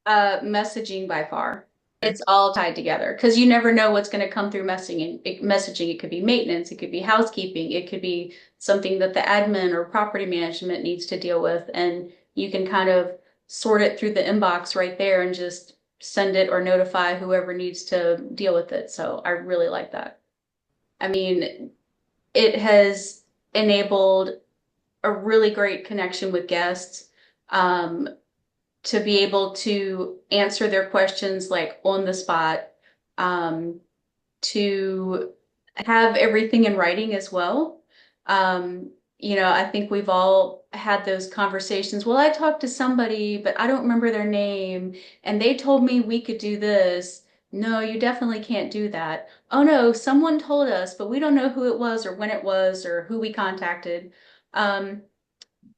Messaging by far. It's all tied together because you never know what's going to come through messaging. It could be maintenance, it could be housekeeping, it could be something that the admin or property management needs to deal with. And you can kind of sort it through the inbox right there and just send it or notify whoever needs to deal with it. So I really like that. I mean, it has enabled a really great connection with guests. Um, to be able to answer their questions like on the spot, um, to have everything in writing as well. I think we've all had those conversations. Well, I talked to somebody, but I don't remember their name, and they told me we could do this. No, you definitely can't do that. Oh no, someone told us, but we don't know who it was or when it was or who we contacted. Um,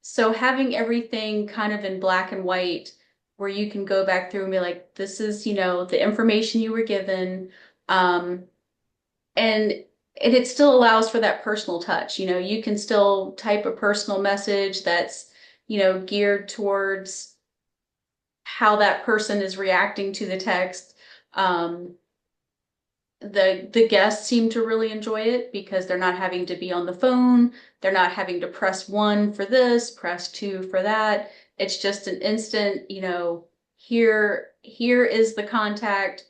so having everything kind of in black and white where you can go back through and be like, this is, the information you were given. Um, and it still allows for that personal touch. You can still type a personal message that's, geared towards how that person is reacting to the text. Um, the guests seem to really enjoy it because they're not having to be on the phone. They're not having to press one for this, press two for that. It's just an instant, here is the contact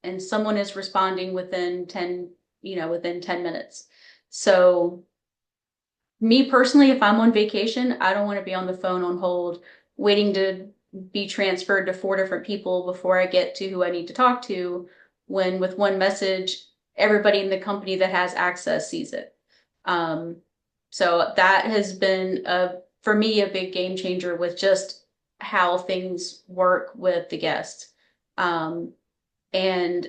and someone is responding within 10 minutes. So me personally, if I'm on vacation, I don't want to be on the phone on hold, waiting to be transferred to four different people before I get to who I need to talk to, when with one message, everybody in the company that has access sees it. Um, so that has been for me, a big game changer with just how things work with the guest. Um, and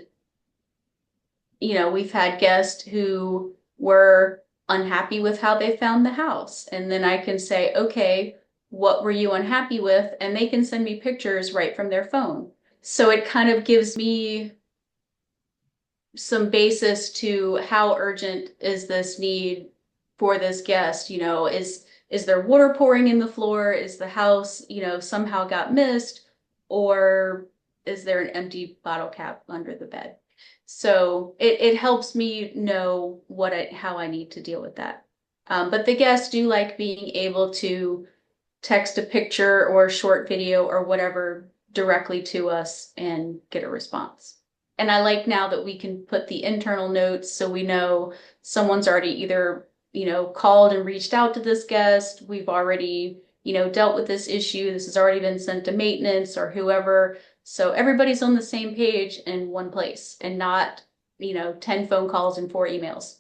we've had guests who were unhappy with how they found the house. And then I can say, okay, what were you unhappy with? And they can send me pictures right from their phone. So it kind of gives me some basis to how urgent is this need for this guest. Is there water pouring in the floor? Is the house, somehow got missed? Or is there an empty bottle cap under the bed? So it helps me know how I need to deal with that. But the guests do like being able to text a picture or a short video or whatever directly to us and get a response. And I like now that we can put the internal notes so we know someone's already either, called and reached out to this guest. We've already, dealt with this issue. This has already been sent to maintenance or whoever. So everybody's on the same page in one place and not, 10 phone calls and 4 emails.